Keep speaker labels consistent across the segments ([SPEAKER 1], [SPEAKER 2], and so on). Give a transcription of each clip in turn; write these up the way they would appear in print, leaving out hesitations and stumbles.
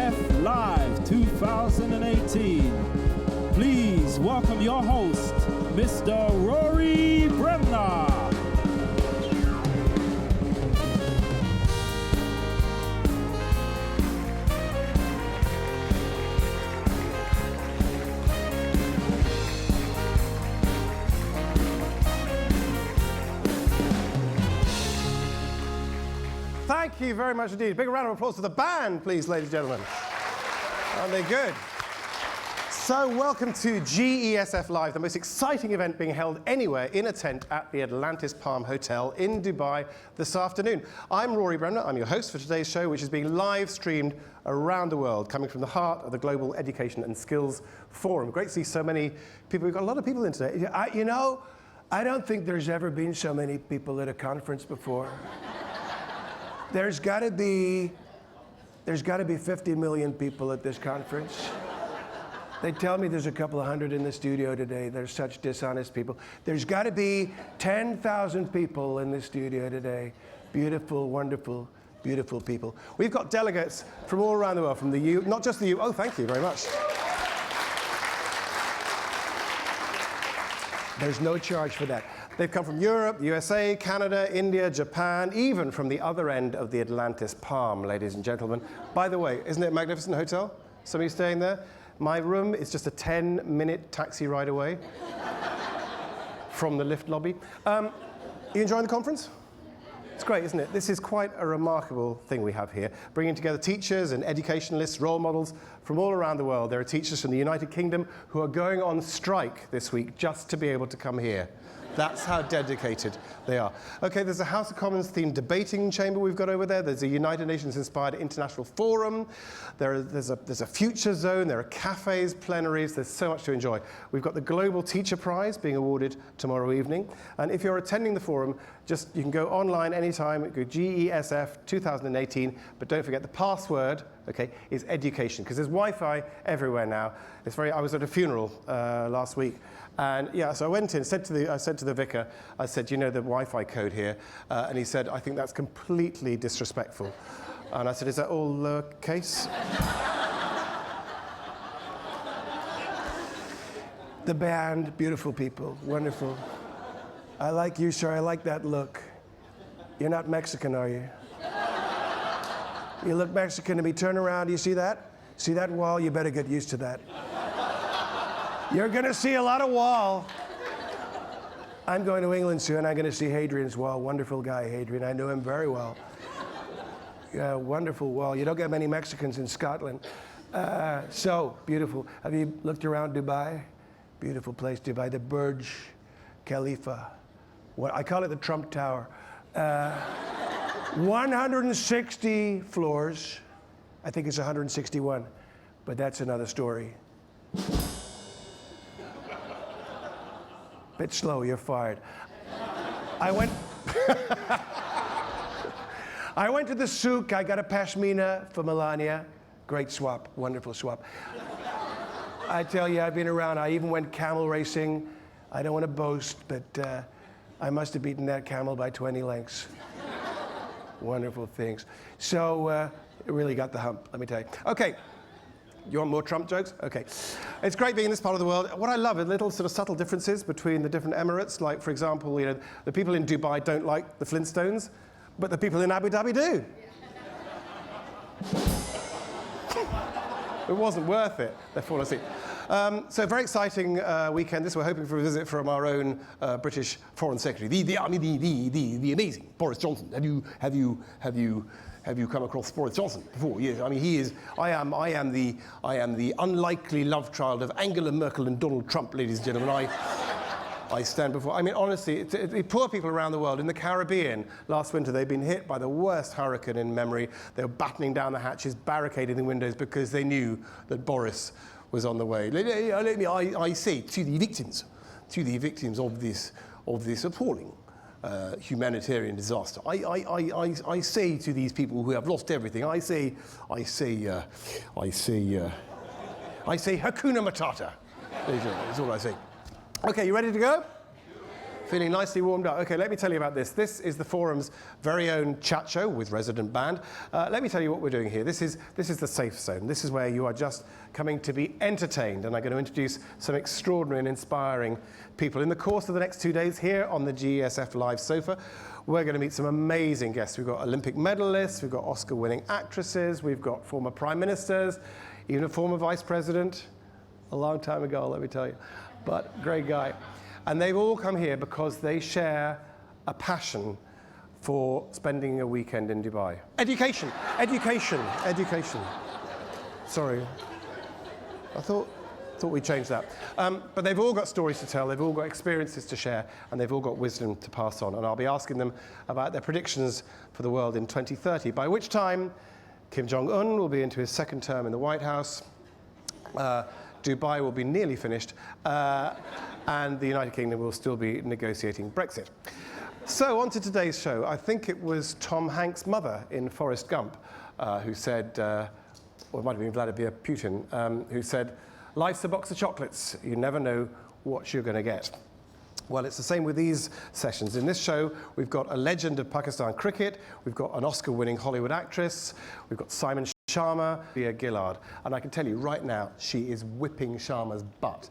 [SPEAKER 1] GESF Live 2018. Please welcome your host, Mr. Rory Bremner.
[SPEAKER 2] Thank you very much indeed. Big round of applause to the band, please, ladies and gentlemen. Aren't they good? So welcome to GESF Live, the most exciting event being held anywhere in a tent at the Atlantis Palm Hotel in Dubai this afternoon. I'm Rory Bremner. I'm your host for today's show, which is being live streamed around the world, coming from the heart of the Global Education and Skills Forum. Great to see so many people. We've got a lot of people in today. I don't think there's ever been so many people at a conference before. There's got to be 50 million people at this conference. They tell me there's a couple of hundred in the studio today. They're such dishonest people. There's got to be 10,000 people in the studio today. Beautiful, wonderful, beautiful people. We've got delegates from all around the world, from the U, not just the U. Oh, thank you very much. There's no charge for that. They've come from Europe, the USA, Canada, India, Japan, even from the other end of the Atlantis Palm, ladies and gentlemen. By the way, isn't it a magnificent hotel? Some of you staying there? My room is just a 10-minute taxi ride away from the lift lobby. You enjoying the conference? It's great, isn't it? This is quite a remarkable thing we have here, bringing together teachers and educationalists, role models from all around the world. There are teachers from the United Kingdom who are going on strike this week just to be able to come here. That's how dedicated they are. Okay, there's a House of Commons themed debating chamber we've got over there. There's a United Nations inspired international forum. There's a future zone. There are cafes, plenaries. There's so much to enjoy. We've got the Global Teacher Prize being awarded tomorrow evening. And if you're attending the forum, you can go online anytime. Go GESF 2018. But don't forget the password, okay, is education, because there's Wi-Fi everywhere now. I was at a funeral last week. And yeah, so I went in, I said to the vicar, I said, you know the Wi-Fi code here? And he said, I think that's completely disrespectful. And I said, is that all lowercase? The band, beautiful people, wonderful. I like you, sir, I like that look. You're not Mexican, are you? You look Mexican to me. Turn around, do you see that? See that wall? You better get used to that. You're going to see a lot of wall. I'm going to England soon. I'm going to see Hadrian's Wall. Wonderful guy, Hadrian. I know him very well. Yeah, wonderful wall. You don't get many Mexicans in Scotland. So beautiful. Have you looked around Dubai? Beautiful place, Dubai. The Burj Khalifa. I call it the Trump Tower. 160 floors. I think it's 161, but that's another story. Bit slow, you're fired. I went to the souk, I got a pashmina for Melania. Great swap, wonderful swap. I tell you, I've been around, I even went camel racing. I don't want to boast, but I must have beaten that camel by 20 lengths. Wonderful things. So, it really got the hump, let me tell you. Okay. You want more Trump jokes? Okay. It's great being in this part of the world. What I love are little sort of subtle differences between the different emirates. Like, for example, the people in Dubai don't like the Flintstones, but the people in Abu Dhabi do. It wasn't worth it. They're falling asleep. So very exciting weekend. We're hoping for a visit from our own British Foreign Secretary, the amazing Boris Johnson. Have you come across Boris Johnson before? Yes, I mean he is. I am the unlikely love child of Angela Merkel and Donald Trump, ladies and gentlemen. I stand before. I mean, honestly, poor people around the world in the Caribbean last winter, they've been hit by the worst hurricane in memory. They were battening down the hatches, barricading the windows because they knew that Boris was on the way. I say to the victims of this appalling humanitarian disaster. I say to these people who have lost everything, I say Hakuna Matata. That's all I say. Okay, you ready to go? Feeling nicely warmed up. Okay, let me tell you about this. This is the Forum's very own chat show with resident band. Let me tell you what we're doing here. This is the safe zone. This is where you are just coming to be entertained, and I'm going to introduce some extraordinary and inspiring people. In the course of the next 2 days here on the GESF Live Sofa, we're going to meet some amazing guests. We've got Olympic medalists, we've got Oscar-winning actresses, we've got former prime ministers, even a former vice president, a long time ago, let me tell you, but great guy. And they've all come here because they share a passion for spending a weekend in Dubai. Education, education, education. Sorry, I thought we changed that. But they've all got stories to tell, they've all got experiences to share, and they've all got wisdom to pass on. And I'll be asking them about their predictions for the world in 2030, by which time Kim Jong-un will be into his second term in the White House, Dubai will be nearly finished, and the United Kingdom will still be negotiating Brexit. So on to today's show. I think it was Tom Hanks' mother in Forrest Gump who said, or it might have been Vladimir Putin, who said, "Life's a box of chocolates. You never know what you're going to get." Well, it's the same with these sessions. In this show, we've got a legend of Pakistan cricket, we've got an Oscar-winning Hollywood actress, we've got Schama, Gillard. And I can tell you right now, she is whipping Schama's butt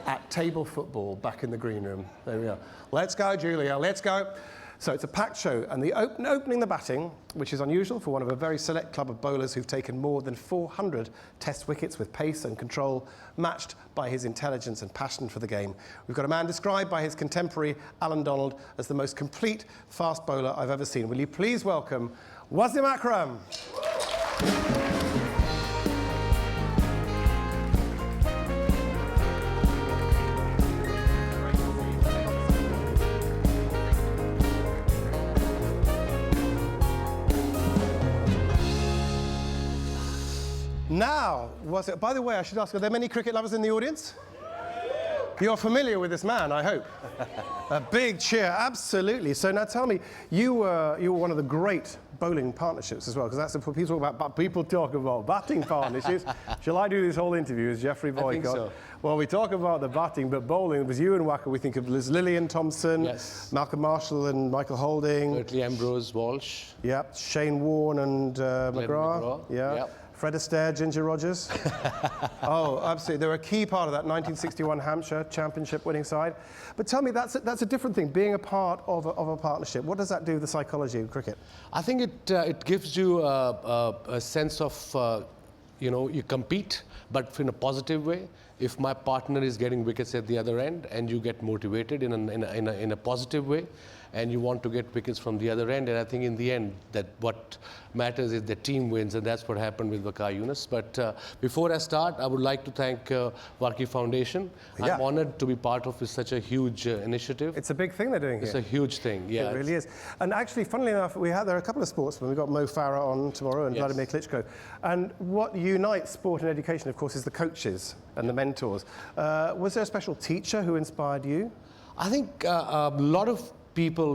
[SPEAKER 2] at table football back in the green room. There we are. Let's go, Julia, let's go. So it's a packed show, and the opening the batting, which is unusual for one of a very select club of bowlers who've taken more than 400 test wickets with pace and control, matched by his intelligence and passion for the game. We've got a man described by his contemporary Alan Donald as the most complete fast bowler I've ever seen. Will you please welcome Wasim Akram? Now, by the way, I should ask, are there many cricket lovers in the audience? You're familiar with this man, I hope. A big cheer, absolutely. So now tell me, you were one of the great bowling partnerships as well, because that's what people talk about batting partnerships. Shall I do this whole interview as Jeffrey Boycott?
[SPEAKER 3] I think so.
[SPEAKER 2] Well, we talk about the batting, but bowling, it was you and Waka. We think of Liz Lillian Thompson,
[SPEAKER 3] yes,
[SPEAKER 2] Malcolm Marshall and Michael Holding.
[SPEAKER 3] Berkeley Ambrose Walsh.
[SPEAKER 2] Yep, Shane Warne and McGrath. Yeah. Yep. Fred Astaire, Ginger Rogers. Oh, absolutely. They're a key part of that 1961 Hampshire championship winning side. But tell me, that's a different thing, being a part of a partnership. What does that do to the psychology of cricket?
[SPEAKER 3] I think it gives you a sense of, you compete, but in a positive way. If my partner is getting wickets at the other end and you get motivated in a positive way, and you want to get wickets from the other end, and I think in the end that what matters is the team wins, and that's what happened with Waqar Younis. But before I start, I would like to thank Waqi Foundation. Yeah. I'm honored to be part of such a huge initiative.
[SPEAKER 2] It's a big thing they're doing here.
[SPEAKER 3] It's a huge thing, yeah.
[SPEAKER 2] It really is. And actually, funnily enough, there are a couple of sportsmen. We've got Mo Farah on tomorrow and Vladimir Klitschko. And what unites sport and education, of course, is the coaches and the mentors. Was there a special teacher who inspired you?
[SPEAKER 3] I think a lot of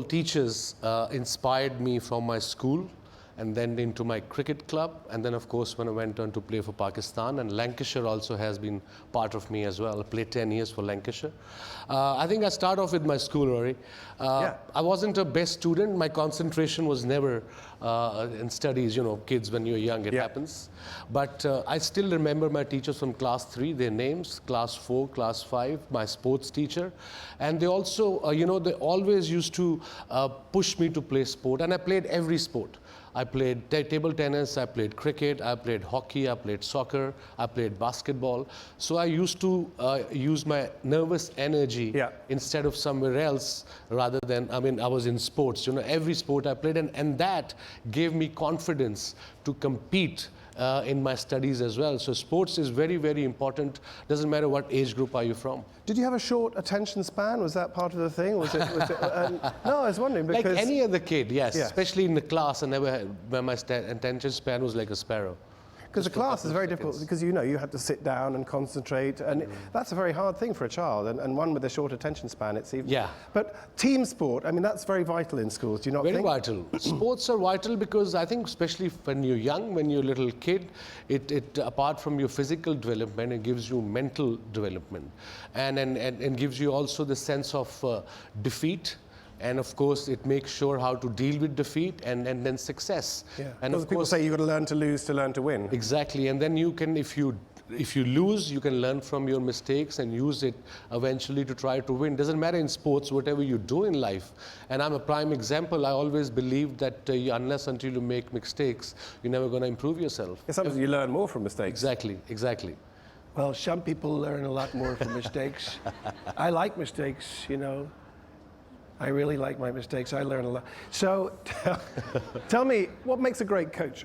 [SPEAKER 3] teachers inspired me from my school and then into my cricket club, and then of course when I went on to play for Pakistan, and Lancashire also has been part of me as well. I played 10 years for Lancashire. I think I start off with my school, Rory. I wasn't a best student. My concentration was never in studies, kids when you're young, it happens. But I still remember my teachers from class 3, their names, class 4, class 5, my sports teacher. And they also, they always used to push me to play sport, and I played every sport. I played table tennis, I played cricket, I played hockey, I played soccer, I played basketball. So I used to use my nervous energy instead of somewhere else, rather than, I was in sports, every sport I played, and that gave me confidence to compete in my studies as well. So sports is very, very important. Doesn't matter what age group are you from.
[SPEAKER 2] Did you have a short attention span? Was that part of the thing? No, I was wondering because...
[SPEAKER 3] Like any other kid, yes. Especially in the class, I never had, where my attention span was like a sparrow.
[SPEAKER 2] Because the class is very difficult, because you have to sit down and concentrate, and that's a very hard thing for a child, and one with a short attention span, it's even...
[SPEAKER 3] Yeah.
[SPEAKER 2] But team sport, I mean, that's very vital in schools, do you not think?
[SPEAKER 3] Very vital. Sports are vital because I think especially when you're young, when you're a little kid, it apart from your physical development, it gives you mental development, and gives you also the sense of defeat. And of course, it makes sure how to deal with defeat and then success.
[SPEAKER 2] Yeah.
[SPEAKER 3] And
[SPEAKER 2] of people say you've got to learn to lose to learn to win.
[SPEAKER 3] Exactly. And then you can, if you lose, you can learn from your mistakes and use it eventually to try to win. Doesn't matter in sports, whatever you do in life. And I'm a prime example. I always believe that unless until you make mistakes, you're never going to improve yourself.
[SPEAKER 2] Yeah, sometimes you learn more from mistakes.
[SPEAKER 3] Exactly.
[SPEAKER 4] Well, some people learn a lot more from mistakes. I like mistakes, I really like my mistakes. I learn a lot. So
[SPEAKER 2] Tell me, what makes a great coach?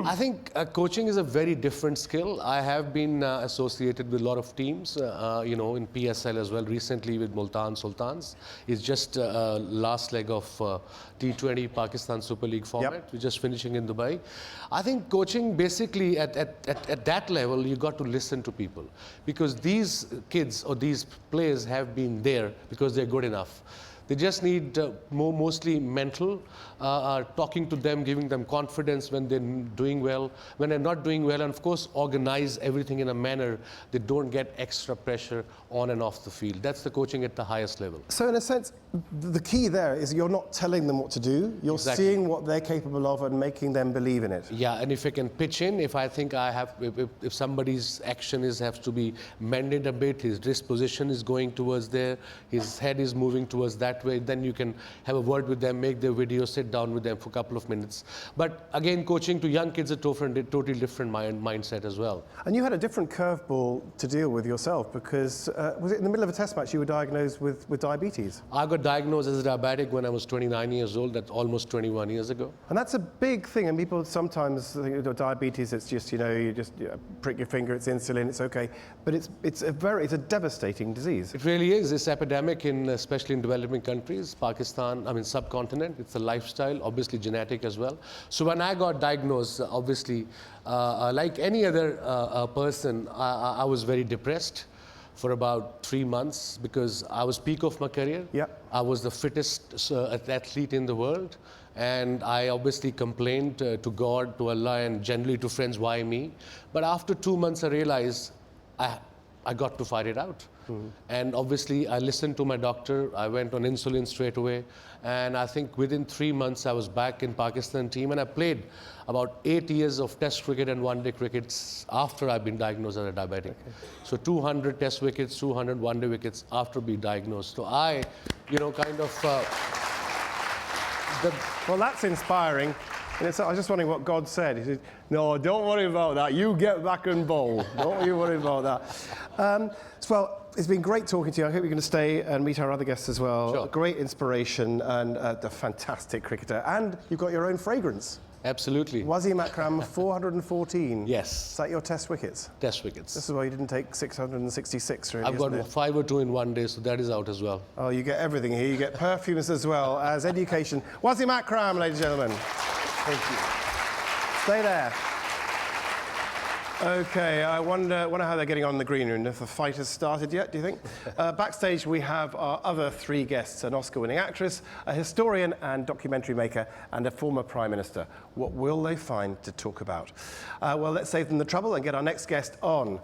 [SPEAKER 3] I think coaching is a very different skill. I have been associated with a lot of teams, in PSL as well, recently with Multan Sultans. It's just last leg of T20 Pakistan Super League format.
[SPEAKER 2] Yep.
[SPEAKER 3] We're just finishing in Dubai. I think coaching basically at that level, you got to listen to people, because these kids or these players have been there because they're good enough. They just need mostly mental, talking to them, giving them confidence when they're doing well, when they're not doing well, and of course organize everything in a manner they don't get extra pressure on and off the field. That's the coaching at the highest level.
[SPEAKER 2] So in a sense, the key there is you're not telling them what to do, you're
[SPEAKER 3] Exactly.
[SPEAKER 2] seeing what they're capable of and making them believe in it.
[SPEAKER 3] Yeah, and if I can pitch in, if I think if somebody's action has to be mended a bit, his wrist position is going towards there, his head is moving towards that way, then you can have a word with them, make their video, sit down with them for a couple of minutes. But again, coaching to young kids is a totally different mindset as well.
[SPEAKER 2] And you had a different curveball to deal with yourself, because was it in the middle of a test match you were diagnosed with diabetes?
[SPEAKER 3] I got diagnosed as a diabetic when I was 29 years old, that's almost 21 years ago.
[SPEAKER 2] And that's a big thing, and people sometimes think diabetes, it's just, you just prick your finger, it's insulin, it's okay. But it's a devastating disease.
[SPEAKER 3] It really is. It's epidemic, especially in developing countries, Pakistan, subcontinent. It's a lifestyle, obviously genetic as well. So when I got diagnosed, obviously, like any other person, I was very depressed for about 3 months because I was peak of my career.
[SPEAKER 2] Yeah.
[SPEAKER 3] I was the fittest athlete in the world. And I obviously complained to God, to Allah, and generally to friends, why me? But after 2 months, I realized I got to fight it out. Mm-hmm. And obviously, I listened to my doctor. I went on insulin straight away. And I think within 3 months, I was back in Pakistan team. And I played about 8 years of test cricket and one-day cricket after I've been diagnosed as a diabetic. Okay. So 200 test wickets, 200 one-day wickets after being diagnosed. So I, kind of...
[SPEAKER 2] Well, that's inspiring. And I was just wondering what God said. He said, no, don't worry about that. You get back and bowl. Don't you worry about that. Well, it's been great talking to you. I hope you're going to stay and meet our other guests as well.
[SPEAKER 3] Sure.
[SPEAKER 2] Great inspiration and a fantastic cricketer. And you've got your own fragrance.
[SPEAKER 3] Absolutely.
[SPEAKER 2] Wasim Akram, 414.
[SPEAKER 3] Yes.
[SPEAKER 2] Is that your test wickets?
[SPEAKER 3] Test wickets.
[SPEAKER 2] This is why you didn't take 666, really.
[SPEAKER 3] I've got 5 or 2 in one day, so that is out as well.
[SPEAKER 2] Oh, you get everything here. You get perfumes as well as education. Wasim Akram, ladies and gentlemen. Thank you. Stay there. Okay, I wonder how they're getting on in the green room, if the fight has started yet, do you think? Backstage, we have our other 3 guests, an Oscar-winning actress, a historian and documentary maker, and a former Prime Minister. What will they find to talk about? Well, let's save them the trouble and get our next guest on.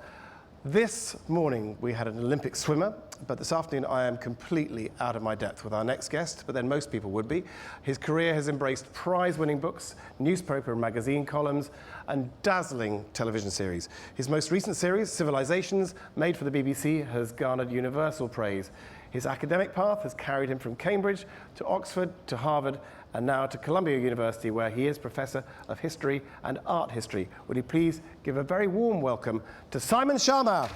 [SPEAKER 2] This morning, we had an Olympic swimmer, but this afternoon, I am completely out of my depth with our next guest, but then most people would be. His career has embraced prize-winning books, newspaper and magazine columns, and dazzling television series. His most recent series, Civilizations, made for the BBC, has garnered universal praise. His academic path has carried him from Cambridge to Oxford to Harvard, and now to Columbia University, where he is Professor of History and Art History. Would you please give a very warm welcome to Simon Schama.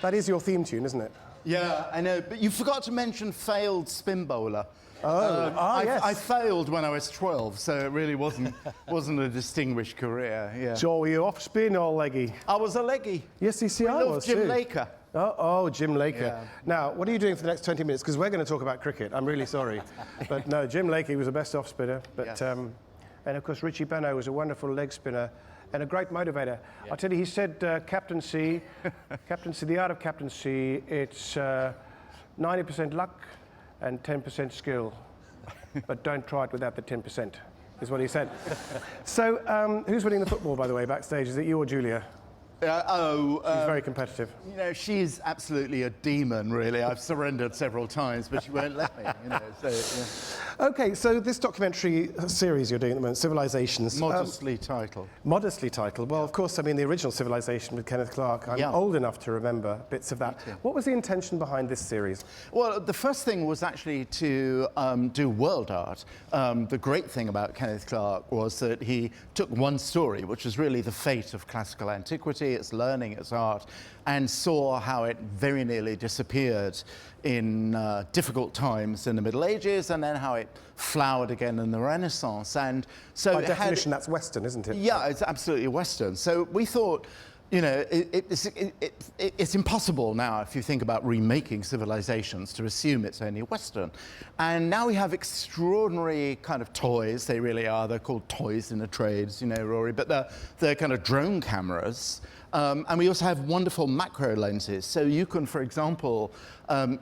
[SPEAKER 2] That is your theme tune, isn't it?
[SPEAKER 5] Yeah, I know, but you forgot to mention failed spin bowler.
[SPEAKER 2] Yes.
[SPEAKER 5] I failed when I was 12, so it really wasn't a distinguished career. Yeah.
[SPEAKER 2] So were you off spin or leggy?
[SPEAKER 5] I was a leggy.
[SPEAKER 2] Yes, you see, I
[SPEAKER 5] Love
[SPEAKER 2] was
[SPEAKER 5] Jim
[SPEAKER 2] too.
[SPEAKER 5] Laker.
[SPEAKER 2] Oh, Jim Laker.
[SPEAKER 5] Yeah.
[SPEAKER 2] Now, what are you doing for the next 20 minutes? Because we're going to talk about cricket. I'm really sorry. But no, Jim Laker was the best off spinner. But,
[SPEAKER 5] Yes.
[SPEAKER 2] and of course, Richie Benaud was a wonderful leg spinner and a great motivator. I'll tell you, he said captaincy, the art of captaincy, it's 90% luck and 10% skill. But don't try it without the 10%, is what he said. So, who's winning the football, by the way, backstage? Is it you or Julia? She's very competitive.
[SPEAKER 5] You know, she's absolutely a demon, really. I've surrendered several times, but she won't let me. You know, so, yeah.
[SPEAKER 2] Okay, so this documentary series you're doing at the moment, Civilizations.
[SPEAKER 5] Modestly titled.
[SPEAKER 2] Modestly titled. Well, of course, I mean, the original Civilization with Kenneth Clarke. I'm old enough to remember bits of that. What was the intention behind this series?
[SPEAKER 5] Well, the first thing was actually to do world art. The great thing about Kenneth Clarke was that he took one story, which was really the fate of classical antiquity, its learning, its art, and saw how it very nearly disappeared in difficult times in the Middle Ages, and then how it flowered again in the Renaissance. And so,
[SPEAKER 2] By definition, that's Western, isn't it?
[SPEAKER 5] Yeah, it's absolutely Western. So we thought, you know, it's impossible now, if you think about remaking civilizations, to assume it's only Western. And now we have extraordinary kind of toys. They really are. They're called toys in the trades, you know, Rory. But they're kind of drone cameras. And we also have wonderful macro lenses. So you can, for example,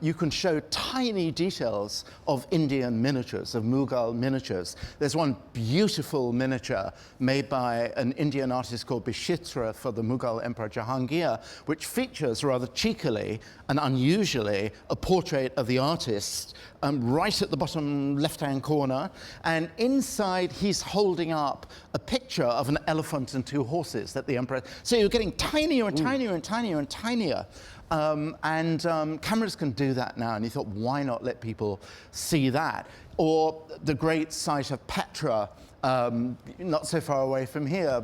[SPEAKER 5] you can show tiny details of Indian miniatures, of Mughal miniatures. There's one beautiful miniature made by an Indian artist called Bishitra for the Mughal Emperor Jahangir, which features rather cheekily and unusually a portrait of the artist right at the bottom left-hand corner. And inside, he's holding up a picture of an elephant and two horses that the emperor... So you're getting tinier and tinier and tinier and tinier. Cameras can do that now, and you thought, why not let people see that? Or the great site of Petra, not so far away from here,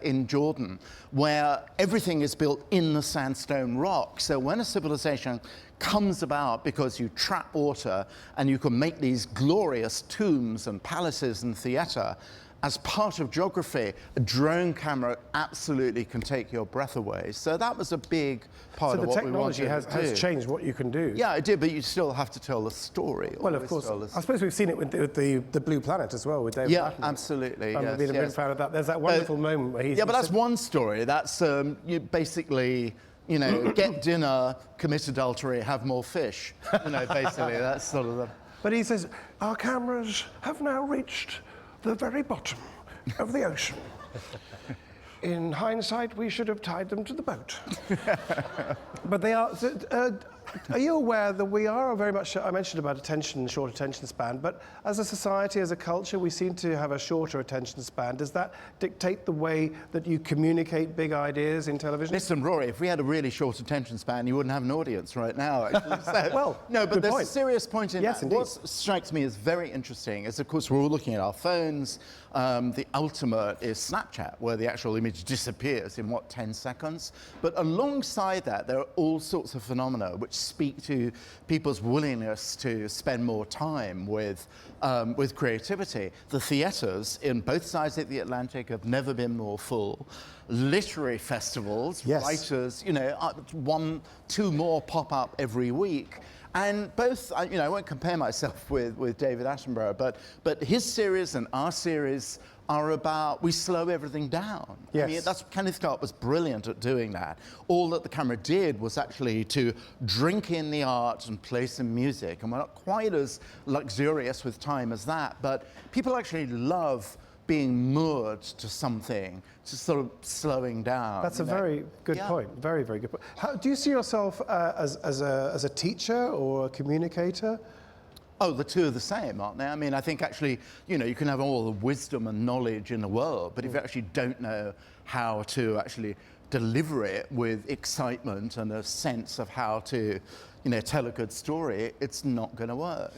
[SPEAKER 5] in Jordan, where everything is built in the sandstone rock. So when a civilization comes about because you trap water and you can make these glorious tombs and palaces and theatre, as part of geography, a drone camera absolutely can take your breath away. So that was a big part of what we wanted to do.
[SPEAKER 2] So the technology has changed what you can do.
[SPEAKER 5] Yeah, it did, but you still have to tell the story.
[SPEAKER 2] Well, of course. I suppose we've seen it with the Blue Planet as well, with David Attenborough.
[SPEAKER 5] Absolutely.
[SPEAKER 2] I've been a big fan of that. There's that wonderful moment where he's...
[SPEAKER 5] Yeah, but that's one story. That's you basically... You know, get dinner, commit adultery, have more fish. You know, basically, that's sort of the...
[SPEAKER 2] But he says, our cameras have now reached the very bottom of the ocean. In hindsight, we should have tied them to the boat. But they are... Are you aware that we are very much... I mentioned about attention, short attention span, but as a society, as a culture, we seem to have a shorter attention span. Does that dictate the way that you communicate big ideas in television?
[SPEAKER 5] Listen, Rory, if we had a really short attention span, you wouldn't have an audience right now, actually. So,
[SPEAKER 2] well,
[SPEAKER 5] no, but there's
[SPEAKER 2] point.
[SPEAKER 5] a serious point in
[SPEAKER 2] yes,
[SPEAKER 5] that.
[SPEAKER 2] Indeed.
[SPEAKER 5] What strikes me as very interesting is, of course, we're all looking at our phones. The ultimate is Snapchat, where the actual image disappears in, 10 seconds? But alongside that, there are all sorts of phenomena which speak to people's willingness to spend more time with creativity. The theatres in both sides of the Atlantic have never been more full. Literary festivals, writers, you know, 1, 2 more pop up every week. And both, you know, I won't compare myself with David Attenborough, but his series and our series are about, we slow everything down.
[SPEAKER 2] Yes.
[SPEAKER 5] I mean, Kenneth Clarke was brilliant at doing that. All that the camera did was actually to drink in the art and play some music. And we're not quite as luxurious with time as that, but people actually love being moored to something, to sort of slowing down.
[SPEAKER 2] That's a very good point. Very, very good point. Do you see yourself as a teacher or a communicator?
[SPEAKER 5] Oh, the two are the same, aren't they? I mean, I think actually, you know, you can have all the wisdom and knowledge in the world, but if you actually don't know how to actually deliver it with excitement and a sense of how to, you know, tell a good story, it's not going to work.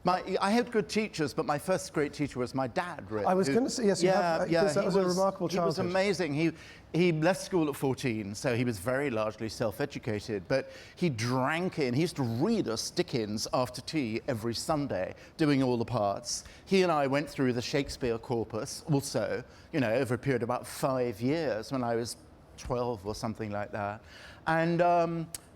[SPEAKER 5] I had good teachers, but my first great teacher was my dad, really.
[SPEAKER 2] I was going to say, yes, because that was a remarkable childhood.
[SPEAKER 5] He was amazing. He left school at 14, so he was very largely self-educated, but he drank in. He used to read us Dickens after tea every Sunday, doing all the parts. He and I went through the Shakespeare corpus also, you know, over a period of about 5 years when I was 12 or something like that.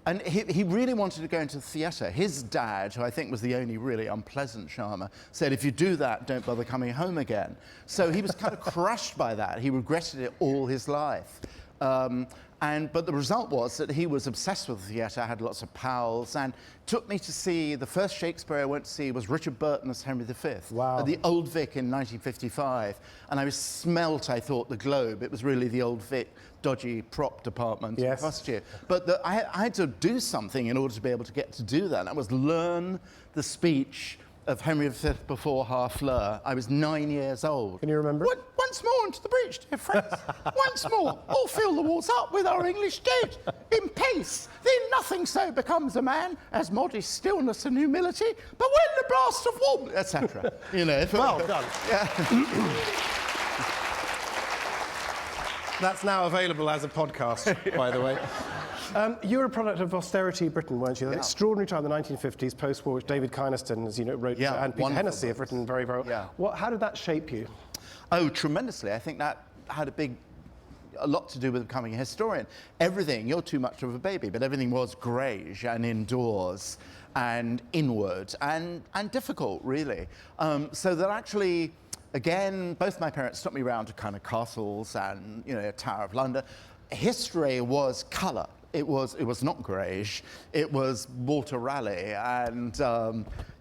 [SPEAKER 5] And he really wanted to go into theatre. His dad, who I think was the only really unpleasant Schama, said, if you do that, don't bother coming home again. So he was kind of crushed by that. He regretted it all his life. But the result was that he was obsessed with theatre, had lots of pals, and took me to see, the first Shakespeare I went to see was Richard Burton as Henry V.
[SPEAKER 2] Wow.
[SPEAKER 5] At the Old Vic in 1955. And I was smelt, I thought, the Globe. It was really the Old Vic dodgy prop department in costume. But I had to do something in order to be able to get to do that. And that was learn the speech of Henry V before Harfleur. I was 9 years old.
[SPEAKER 2] Can you remember it?
[SPEAKER 5] Once more into the breach, dear friends. Once more, all fill the walls up with our English dead. In peace, then nothing so becomes a man as modest stillness and humility, but when the blast of warmth, etc. You know.
[SPEAKER 2] Well done.
[SPEAKER 5] Yeah.
[SPEAKER 2] That's now available as a podcast, by the way. You were a product of austerity Britain, weren't you? An extraordinary time in the 1950s, post-war, which David Kynaston, as you know, wrote, and Peter Hennessy have written very, very well. Yeah. How did that shape you?
[SPEAKER 5] Oh, tremendously. I think that had a lot to do with becoming a historian. Everything, you're too much of a baby, but everything was greige and indoors and inward and difficult, really. So that actually, again, both my parents took me around to kind of castles and, you know, Tower of London. History was colour. It was not greige. It was Walter Raleigh and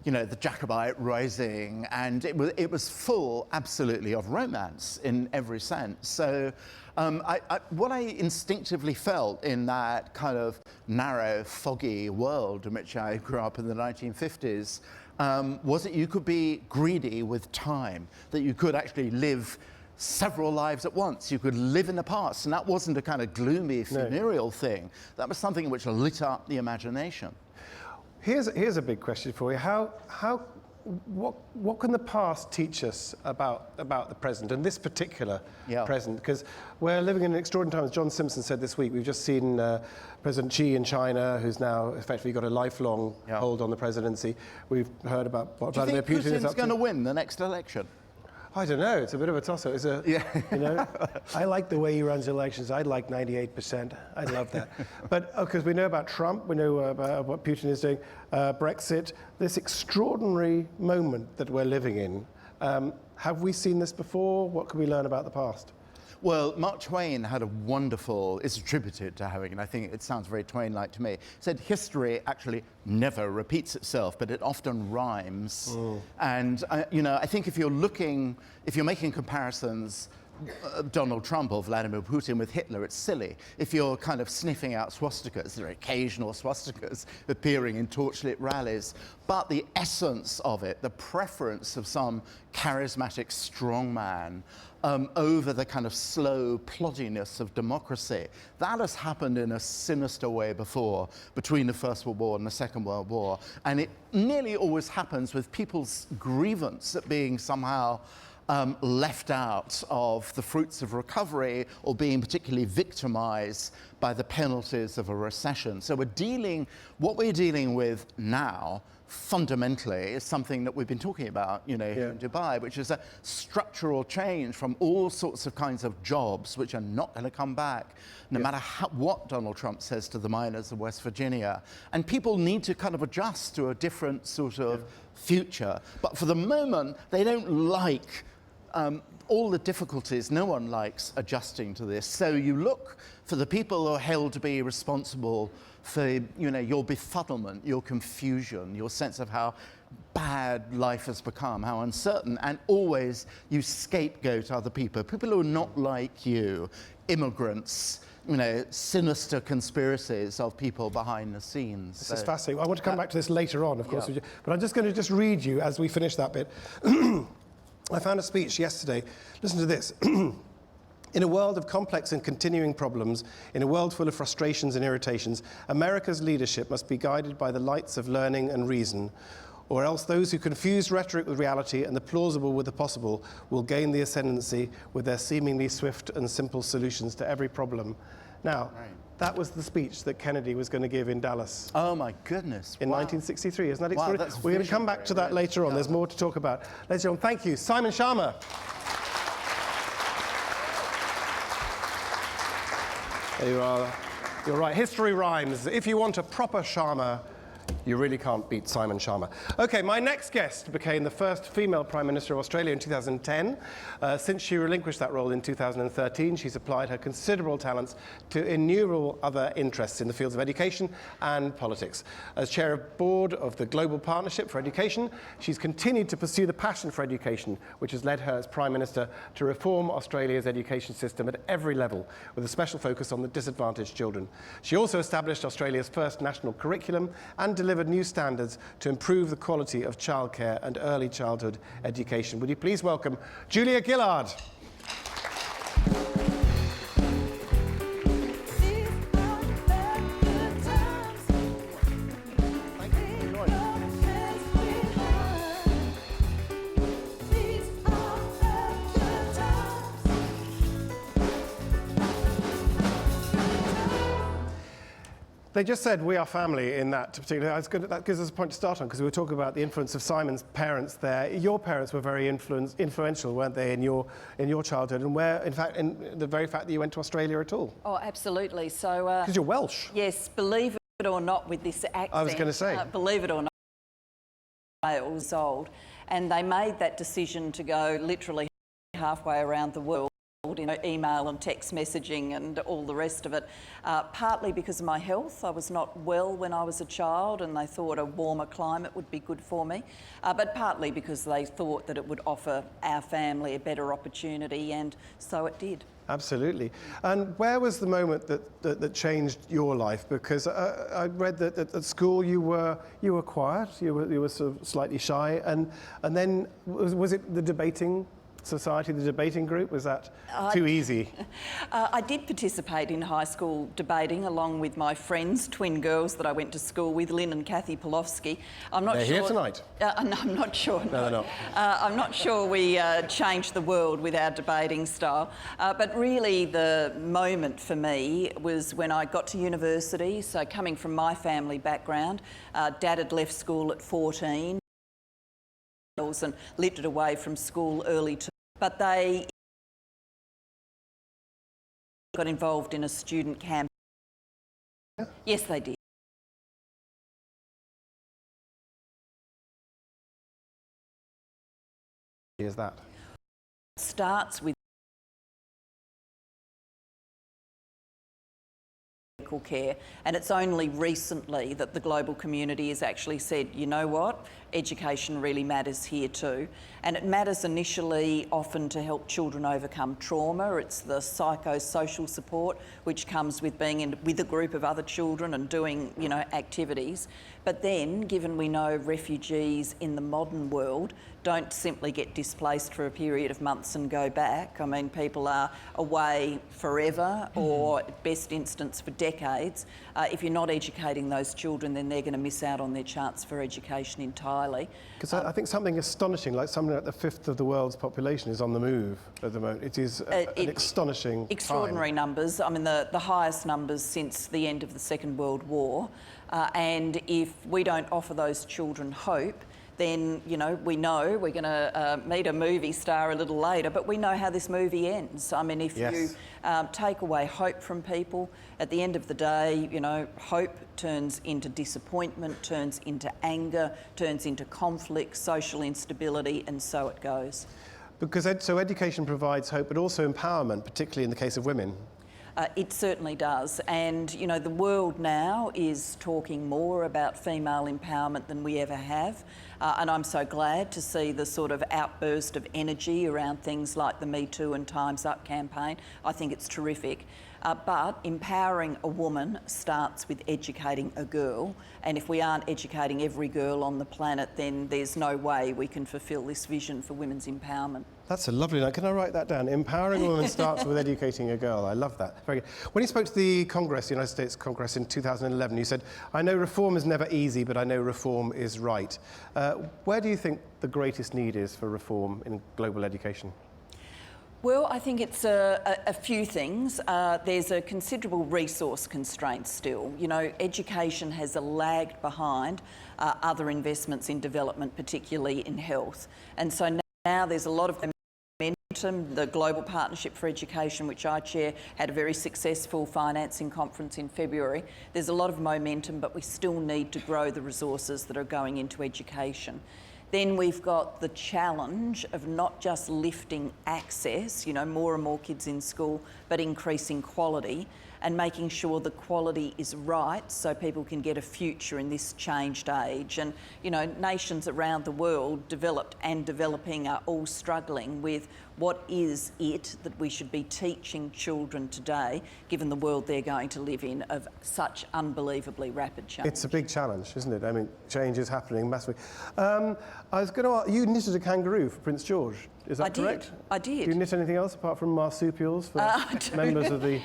[SPEAKER 5] you know, the Jacobite Rising, and it was full, absolutely, of romance in every sense. So what I instinctively felt in that kind of narrow, foggy world in which I grew up in the 1950s was that you could be greedy with time, that you could actually live several lives at once. You could live in the past, and that wasn't a kind of gloomy, funereal thing. That was something which lit up the imagination.
[SPEAKER 2] Here's a big question for you. What can the past teach us about the present, and this particular present? Because we're living in an extraordinary time. As John Simpson said this week, we've just seen President Xi in China, who's now effectively got a lifelong hold on the presidency. We've heard about what Vladimir Putin is up to.
[SPEAKER 5] Do you think Putin's going to win the next election?
[SPEAKER 2] I don't know. It's a bit of a toss-up. You know,
[SPEAKER 4] I like the way he runs elections. I'd like 98%. I'd love that.
[SPEAKER 2] But because we know about Trump, we know about what Putin is doing, Brexit, this extraordinary moment that we're living in. Have we seen this before? What can we learn about the past?
[SPEAKER 5] Well, Mark Twain had a wonderful, it's attributed to having, and I think it sounds very Twain-like to me, said history actually never repeats itself, but it often rhymes. And, you know, I think if you're making comparisons, Donald Trump or Vladimir Putin with Hitler, it's silly. If you're kind of sniffing out swastikas, there are occasional swastikas appearing in torchlit rallies, but the essence of it, the preference of some charismatic strongman over the kind of slow ploddiness of democracy, that has happened in a sinister way before, between the First World War and the Second World War. And it nearly always happens with people's grievance at being somehow left out of the fruits of recovery or being particularly victimized by the penalties of a recession. So what we're dealing with now fundamentally is something that we've been talking about, you know, here in Dubai, which is a structural change from all sorts of kinds of jobs which are not going to come back, no matter what Donald Trump says to the miners of West Virginia. And people need to kind of adjust to a different sort of future. But for the moment, they don't like all the difficulties. No one likes adjusting to this. So you look for the people who are held to be responsible for, you know, your befuddlement, your confusion, your sense of how bad life has become, how uncertain, and always you scapegoat other people who are not like you, immigrants, you know, sinister conspiracies of people behind the scenes.
[SPEAKER 2] This is fascinating. I want to come back to this later on, of course, but I'm just going to read you as we finish that bit. I found a speech yesterday. Listen to this. In a world of complex and continuing problems, in a world full of frustrations and irritations, America's leadership must be guided by the lights of learning and reason. or else those who confuse rhetoric with reality and the plausible with the possible will gain the ascendancy with their seemingly swift and simple solutions to every problem. Now, that was the speech that Kennedy was going to give in Dallas.
[SPEAKER 5] Oh my goodness.
[SPEAKER 2] In
[SPEAKER 5] Wow.
[SPEAKER 2] 1963, isn't that
[SPEAKER 5] Wow,
[SPEAKER 2] extraordinary?
[SPEAKER 5] that's
[SPEAKER 2] We're going to come back
[SPEAKER 5] visionary,
[SPEAKER 2] to that
[SPEAKER 5] really.
[SPEAKER 2] later on.
[SPEAKER 5] Yeah.
[SPEAKER 2] There's more to talk about. Ladies and gentlemen, thank you. Simon Schama. There you are. You're right. History rhymes. If you want a proper Schama, you really can't beat Simon Schama. Okay, my next guest became the first female Prime Minister of Australia in 2010. Since she relinquished that role in 2013, she's applied her considerable talents to innumerable other interests in the fields of education and politics. As chair of board of the Global Partnership for Education, she's continued to pursue the passion for education, which has led her as Prime Minister to reform Australia's education system at every level, with a special focus on the disadvantaged children. She also established Australia's first national curriculum and delivered new standards to improve the quality of childcare and early childhood education. Would you please welcome Julia Gillard. They just said we are family in that particular. That gives us a point to start on, because we were talking about the influence of Simon's parents there. Your parents were very influential, weren't they, in your childhood, and where, in fact, in the very fact that you went to Australia at all?
[SPEAKER 6] Oh, absolutely. So,
[SPEAKER 2] because you're Welsh.
[SPEAKER 6] yes, believe it or not, with this accent.
[SPEAKER 2] I was going to say.
[SPEAKER 6] Believe it or not, Wales old, and they made that decision to go literally halfway around the world. Email and text messaging and all the rest of it, partly because of my health. I was not well when I was a child and they thought a warmer climate would be good for me, but partly because they thought that it would offer our family a better opportunity, and so it did.
[SPEAKER 2] Absolutely. And where was the moment that changed your life? Because I read that at school you were quiet, you were sort of slightly shy, and then was it the debating society, the debating group? Was that too easy?
[SPEAKER 6] I did participate in high school debating along with my friends, twin girls that I went to school with, Lynn and Kathy Polofsky. I'm not
[SPEAKER 2] They're
[SPEAKER 6] sure.
[SPEAKER 2] here tonight?
[SPEAKER 6] No, I'm not sure.
[SPEAKER 2] No, they're not.
[SPEAKER 6] I'm not sure we changed the world with our debating style. But really the moment for me was when I got to university. So coming from my family background, Dad had left school at 14 and lived it away from school early to, but they got involved in a student camp.
[SPEAKER 2] Yeah.
[SPEAKER 6] Yes, they did.
[SPEAKER 2] Is that?
[SPEAKER 6] Starts with medical care, and it's only recently that the global community has actually said, you know what, education really matters here too. And it matters initially often to help children overcome trauma. It's the psychosocial support which comes with being with a group of other children and doing, activities. But then, given we know refugees in the modern world don't simply get displaced for a period of months and go back. I mean, people are away forever or, at best instance, for decades. If you're not educating those children, then they're going to miss out on their chance for education entirely.
[SPEAKER 2] Because I think something astonishing, like something like the fifth of the world's population is on the move at the moment. It is an astonishing
[SPEAKER 6] extraordinary
[SPEAKER 2] time.
[SPEAKER 6] numbers. I mean, the highest numbers since the end of the Second World War. And if we don't offer those children hope, then, we know we're going to meet a movie star a little later, but we know how this movie ends. I mean, if you take away hope from people, at the end of the day, hope turns into disappointment, turns into anger, turns into conflict, social instability, and so it goes.
[SPEAKER 2] Because so education provides hope, but also empowerment, particularly in the case of women.
[SPEAKER 6] It certainly does, and the world now is talking more about female empowerment than we ever have, and I'm so glad to see the sort of outburst of energy around things like the Me Too and Time's Up campaign. I think it's terrific. But empowering a woman starts with educating a girl, and if we aren't educating every girl on the planet, then there's no way we can fulfil this vision for women's empowerment.
[SPEAKER 2] That's a lovely line. Can I write that down? Empowering a woman starts with educating a girl. I love that. Very good. When you spoke to the Congress, the United States Congress in 2011, you said, "I know reform is never easy, but I know reform is right." Where do you think the greatest need is for reform in global education?
[SPEAKER 6] Well, I think it's a few things. There's a considerable resource constraint still. You know, education has lagged behind other investments in development, particularly in health. And so now there's a lot of momentum. The Global Partnership for Education, which I chair, had a very successful financing conference in February. There's a lot of momentum, but we still need to grow the resources that are going into education. Then we've got the challenge of not just lifting access, you know, more and more kids in school, but increasing quality and making sure the quality is right so people can get a future in this changed age. And, you know, nations around the world, developed and developing, are all struggling with what is it that we should be teaching children today, given the world they're going to live in of such unbelievably rapid change.
[SPEAKER 2] It's a big challenge, isn't it? I mean, change is happening massively. I was going to ask, you knitted a kangaroo for Prince George. Is that correct?
[SPEAKER 6] I did.
[SPEAKER 2] Do you knit anything else apart from marsupials for members of the...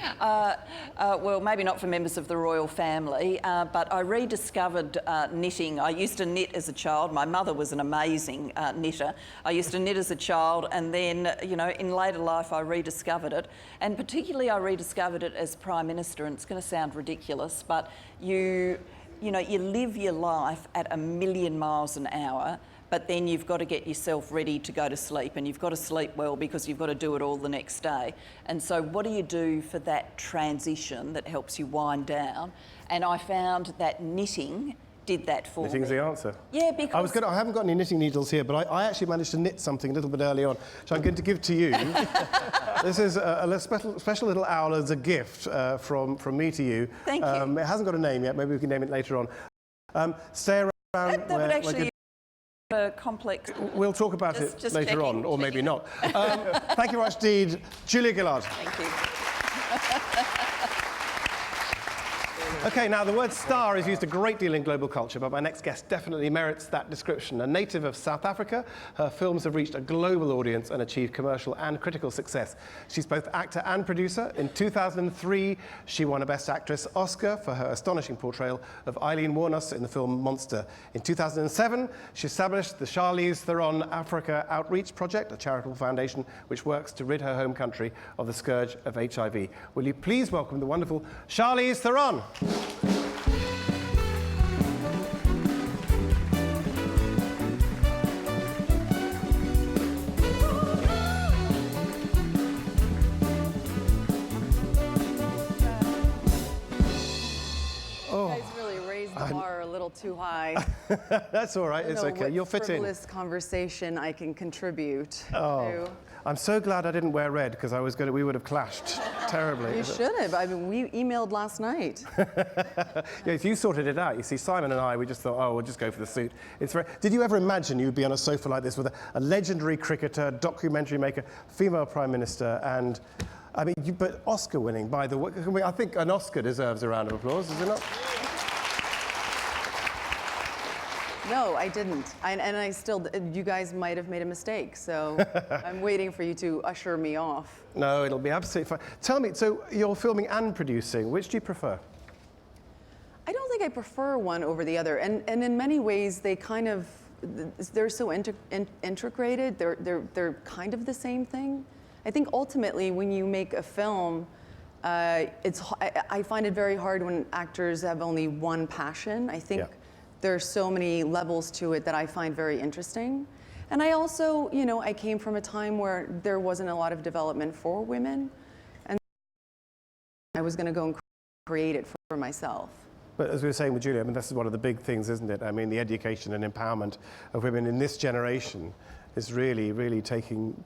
[SPEAKER 6] well, maybe not for members of the royal family, but I rediscovered knitting. I used to knit as a child. My mother was an amazing knitter. I used to knit as a child, and then, you know, in later life I rediscovered it. And particularly I rediscovered it as Prime Minister, and it's going to sound ridiculous, but you know, you live your life at 1,000,000 miles an hour, but then you've got to get yourself ready to go to sleep, and you've got to sleep well because you've got to do it all the next day. And so what do you do for that transition that helps you wind down? And I found that knitting did that for me.
[SPEAKER 2] Knitting's the answer.
[SPEAKER 6] Yeah, because...
[SPEAKER 2] I haven't got any knitting needles here, but I actually managed to knit something a little bit early on, which I'm going to give to you. This is a special little owl as a gift from me to you.
[SPEAKER 6] Thank you.
[SPEAKER 2] It hasn't got a name yet. Maybe we can name it later on. Stay around.
[SPEAKER 6] That would actually... a complex...
[SPEAKER 2] We'll talk about it later on, or maybe not. Thank you very much indeed, Julia Gillard.
[SPEAKER 6] Thank you.
[SPEAKER 2] Okay, now the word star is used a great deal in global culture, but my next guest definitely merits that description. A native of South Africa, her films have reached a global audience and achieved commercial and critical success. She's both actor and producer. In 2003, she won a Best Actress Oscar for her astonishing portrayal of Eileen Wuornos in the film Monster. In 2007, she established the Charlize Theron Africa Outreach Project, a charitable foundation which works to rid her home country of the scourge of HIV. Will you please welcome the wonderful Charlize Theron?
[SPEAKER 7] You guys really raised the bar a little too high.
[SPEAKER 2] That's all right, it's okay. You'll fit in.
[SPEAKER 7] Frivolous conversation I can contribate
[SPEAKER 2] to. I'm so glad I didn't wear red because we would have clashed terribly.
[SPEAKER 7] You should have. I mean, we emailed last night.
[SPEAKER 2] Yeah, if you sorted it out, you see, Simon and I, we just thought, oh, we'll just go for the suit. Did you ever imagine you'd be on a sofa like this with a legendary cricketer, documentary maker, female prime minister, and I mean, but Oscar winning, by the way, I think an Oscar deserves a round of applause, does it not?
[SPEAKER 7] No, I didn't. And I still, you guys might have made a mistake, so I'm waiting for you to usher me off.
[SPEAKER 2] No, it'll be absolutely fine. Tell me, so you're filming and producing, which do you prefer?
[SPEAKER 7] I don't think I prefer one over the other, and in many ways they kind of, they're so integrated, they're kind of the same thing. I think ultimately when you make a film, I find it very hard when actors have only one passion. I think there's so many levels to it that I find very interesting. And I also, you know, I came from a time where there wasn't a lot of development for women, and I was going to go and create it for myself.
[SPEAKER 2] But as we were saying with Julia, I mean, this is one of the big things, isn't it? I mean, the education and empowerment of women in this generation is really, really taking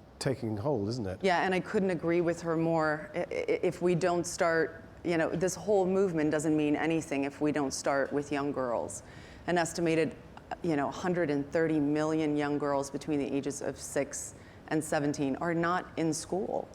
[SPEAKER 2] hold, isn't it?
[SPEAKER 7] Yeah, and I couldn't agree with her more. If we don't start, you know, this whole movement doesn't mean anything if we don't start with young girls. An estimated, you know, 130 million young girls between the ages of 6 and 17 are not in school.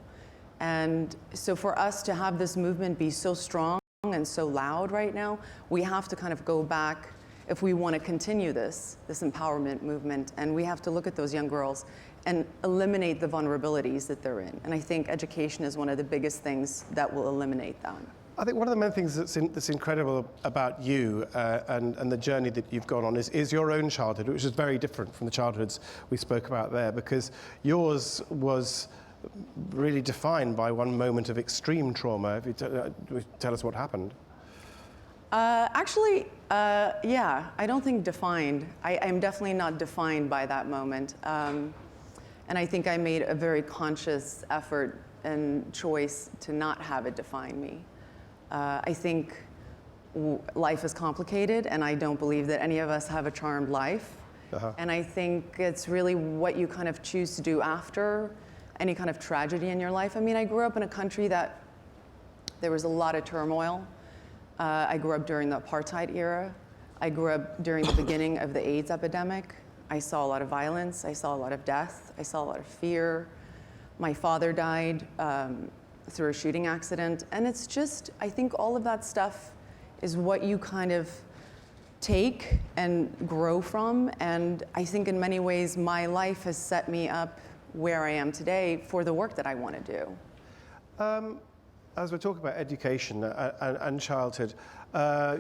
[SPEAKER 7] And so for us to have this movement be so strong and so loud right now, we have to kind of go back if we want to continue this empowerment movement, and we have to look at those young girls and eliminate the vulnerabilities that they're in. And I think education is one of the biggest things that will eliminate them.
[SPEAKER 2] I think one of the main things that's incredible about you and the journey that you've gone on is your own childhood, which is very different from the childhoods we spoke about there, because yours was really defined by one moment of extreme trauma. If you tell us what happened.
[SPEAKER 7] Actually, yeah, I don't think defined. I'm definitely not defined by that moment. And I think I made a very conscious effort and choice to not have it define me. I think life is complicated, and I don't believe that any of us have a charmed life. And I think it's really what you kind of choose to do after any kind of tragedy in your life. I mean, I grew up in a country that there was a lot of turmoil. I grew up during the apartheid era. I grew up during the beginning of the AIDS epidemic. I saw a lot of violence. I saw a lot of death. I saw a lot of fear. My father died through a shooting accident. And it's just, I think all of that stuff is what you kind of take and grow from. And I think in many ways, my life has set me up where I am today for the work that I want to do.
[SPEAKER 2] As we're talking about education and childhood,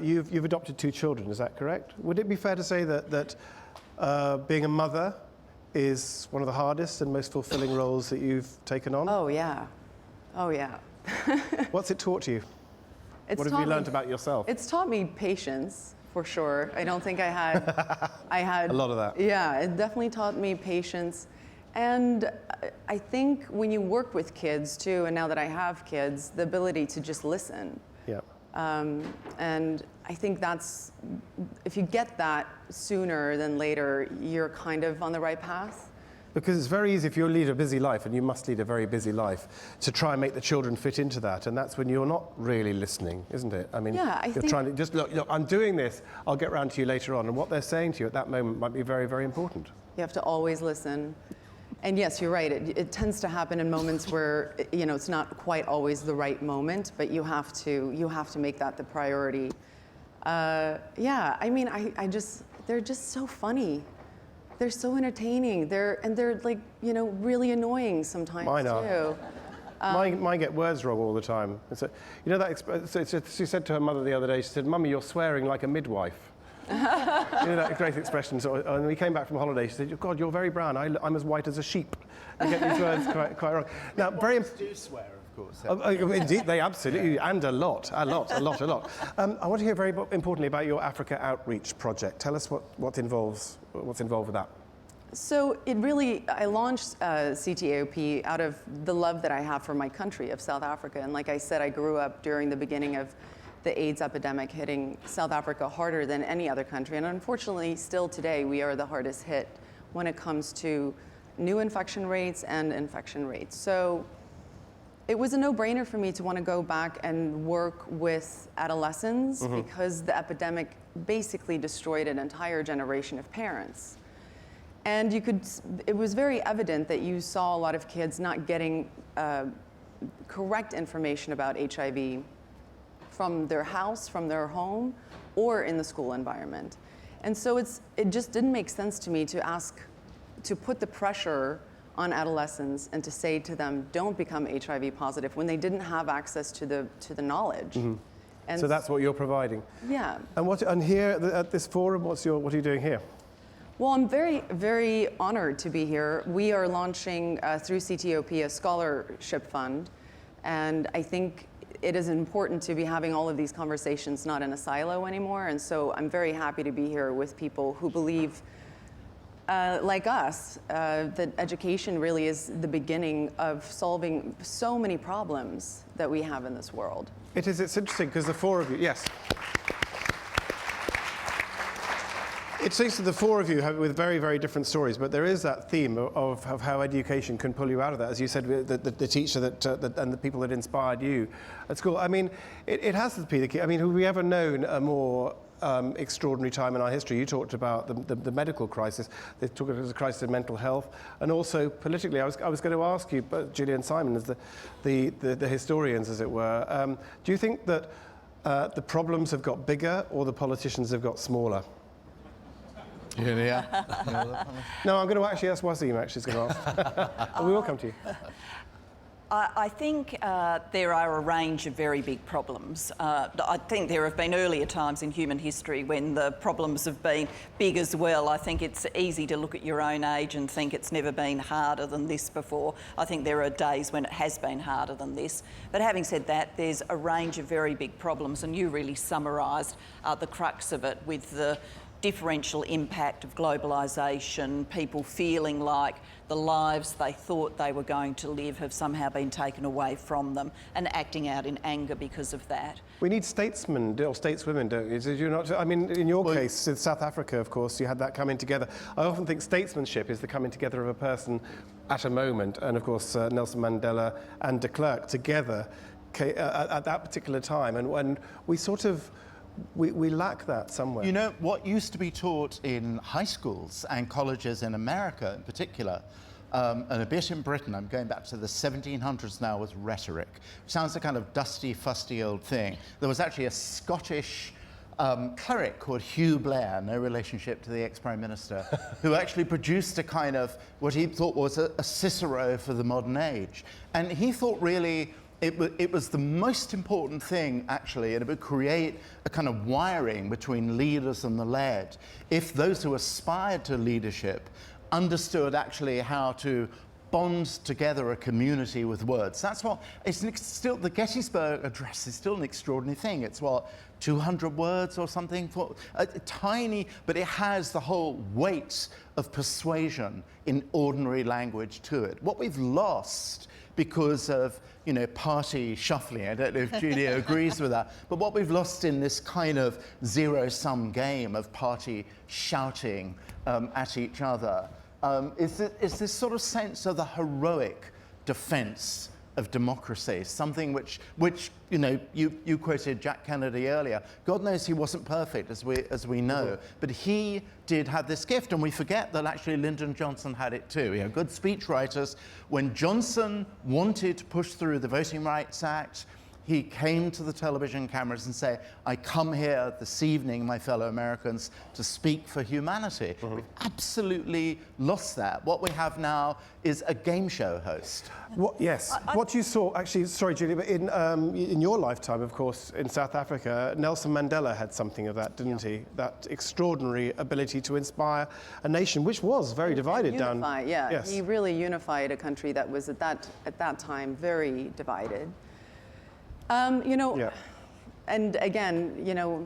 [SPEAKER 2] you've adopted 2 children, is that correct? Would it be fair to say that being a mother is one of the hardest and most fulfilling roles that you've taken on?
[SPEAKER 7] Oh, yeah. Oh, yeah.
[SPEAKER 2] What's it taught you? What have you learned about yourself?
[SPEAKER 7] It's taught me patience, for sure. I don't think I had...
[SPEAKER 2] A lot of that.
[SPEAKER 7] Yeah, it definitely taught me patience. And I think when you work with kids, too, and now that I have kids, the ability to just listen.
[SPEAKER 2] Yeah.
[SPEAKER 7] And I think that's, if you get that sooner than later, you're kind of on the right path.
[SPEAKER 2] Because it's very easy if you lead a busy life, and you must lead a very busy life, to try and make the children fit into that, and that's when you're not really listening, isn't it? I mean,
[SPEAKER 7] yeah,
[SPEAKER 2] you're trying to just look, I'm doing this, I'll get round to you later on, and what they're saying to you at that moment might be very, very important.
[SPEAKER 7] You have to always listen. And yes, you're right, it tends to happen in moments where, you know, it's not quite always the right moment, but you have to make that the priority. Yeah, I mean, they're just so funny. They're so entertaining. They're like, you know, really annoying sometimes.
[SPEAKER 2] Mine are.
[SPEAKER 7] Too.
[SPEAKER 2] Mine get words wrong all the time. So, you know that she said to her mother the other day, she said, "Mummy, you're swearing like a midwife." You know that great expression. So, and we came back from holiday. She said, "God, you're very brown. I'm as white as a sheep." You get these words quite wrong. Now, very.
[SPEAKER 5] Do swear, of course.
[SPEAKER 2] Indeed, they absolutely, and a lot. I want to hear very importantly about your Africa Outreach project. Tell us what's involved with that.
[SPEAKER 7] So I launched CTAOP out of the love that I have for my country of South Africa. And like I said, I grew up during the beginning of the AIDS epidemic hitting South Africa harder than any other country. And unfortunately, still today, we are the hardest hit when it comes to new infection rates and infection rates. So it was a no-brainer for me to want to go back and work with adolescents because the epidemic basically destroyed an entire generation of parents. And it was very evident that you saw a lot of kids not getting correct information about HIV from their house, from their home, or in the school environment. And so it just didn't make sense to me to put the pressure on adolescents and to say to them, don't become HIV positive, when they didn't have access to the knowledge. And
[SPEAKER 2] so that's what you're providing.
[SPEAKER 7] Yeah.
[SPEAKER 2] And here at this forum, what are you doing here?
[SPEAKER 7] Well, I'm very, very honored to be here. We are launching through CTOP a scholarship fund, and I think it is important to be having all of these conversations not in a silo anymore. And so I'm very happy to be here with people who believe, like us, that education really is the beginning of solving so many problems that we have in this world.
[SPEAKER 2] It is. It's interesting because the 4 of you, yes. It seems that the 4 of you have with very, very different stories, but there is that theme of how education can pull you out of that. As you said, the teacher and the people that inspired you at school. I mean, it has to be the key. I mean, have we ever known a more extraordinary time in our history? You talked about the medical crisis. They took it as a crisis of mental health, and also politically. I was going to ask you, Gillian Simon, as the historians, as it were. Do you think that the problems have got bigger or the politicians have got smaller?
[SPEAKER 5] Yeah.
[SPEAKER 2] No, I'm going to actually ask Wasim, actually, is going to ask. We will come to you.
[SPEAKER 6] I think there are a range of very big problems. I think there have been earlier times in human history when the problems have been big as well. I think it's easy to look at your own age and think it's never been harder than this before. I think there are days when it has been harder than this. But having said that, there's a range of very big problems, and you really summarised the crux of it with the differential impact of globalisation, people feeling like the lives they thought they were going to live have somehow been taken away from them, and acting out in anger because of that.
[SPEAKER 2] We need statesmen or stateswomen, don't you? Did you not? I mean, in your case, in South Africa, of course, you had that coming together. I often think statesmanship is the coming together of a person at a moment, and of course, Nelson Mandela and de Klerk together at that particular time, and when we sort of we lack that somewhere.
[SPEAKER 5] You know, what used to be taught in high schools and colleges in America in particular, and a bit in Britain, I'm going back to the 1700s now, was rhetoric. It sounds a kind of dusty, fusty old thing. There was actually a Scottish cleric called Hugh Blair, no relationship to the ex-Prime Minister, who actually produced a kind of, what he thought was a Cicero for the modern age. And he thought really it was the most important thing, actually, and it would create a kind of wiring between leaders and the led if those who aspired to leadership understood actually how to bond together a community with words. That's what, it's still, the Gettysburg Address is still an extraordinary thing. It's what, 200 words or something? For a tiny, but it has the whole weight of persuasion in ordinary language to it. What we've lost because of, you know, party shuffling, I don't know if Julia agrees with that, but what we've lost in this kind of zero-sum game of party shouting at each other is this sort of sense of the heroic defense of democracy, something which you know, you quoted Jack Kennedy earlier. God knows he wasn't perfect, as we know, but he did have this gift, and we forget that actually Lyndon Johnson had it too. You know, good speechwriters. When Johnson wanted to push through the Voting Rights Act, he came to the television cameras and said, I come here this evening, my fellow Americans, to speak for humanity. We've absolutely lost that. What we have now is a game show host.
[SPEAKER 2] What you saw, actually, sorry, Julia, but in your lifetime, of course, in South Africa, Nelson Mandela had something of that, didn't he? That extraordinary ability to inspire a nation, which was very divided down.
[SPEAKER 7] Yeah,
[SPEAKER 2] yes.
[SPEAKER 7] He really unified a country that was at that time very divided. You know, and again, you know,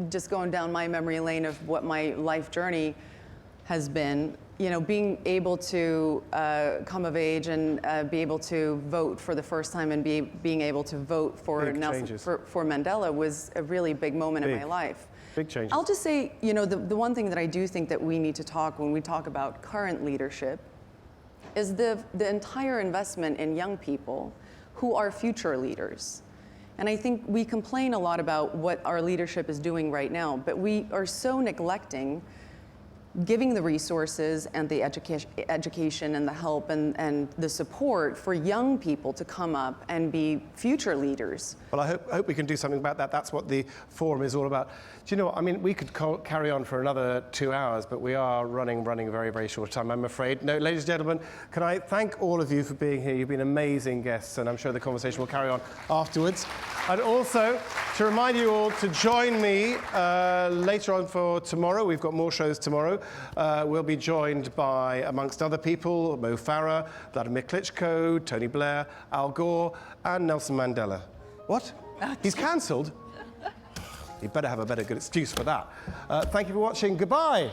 [SPEAKER 7] just going down my memory lane of what my life journey has been, you know, being able to come of age and be able to vote for the first time and being able to vote for Nelson, for Mandela was a really big moment in my life.
[SPEAKER 2] Big changes.
[SPEAKER 7] I'll just say, you know, the one thing that I do think that we need to talk when we talk about current leadership is the entire investment in young people who are future leaders. And I think we complain a lot about what our leadership is doing right now, but we are so neglecting giving the resources and the education and the help and the support for young people to come up and be future leaders.
[SPEAKER 2] Well, I hope we can do something about that. That's what the forum is all about. Do you know what? I mean, we could carry on for another 2 hours, but we are running a very, very short time, I'm afraid. No, ladies and gentlemen, can I thank all of you for being here? You've been amazing guests, and I'm sure the conversation will carry on afterwards. And also, to remind you all to join me later on for tomorrow. We've got more shows tomorrow. We'll be joined by, amongst other people, Mo Farah, Vladimir Klitschko, Tony Blair, Al Gore, and Nelson Mandela. What? He's cancelled? You better have a better good excuse for that. Thank you for watching. Goodbye.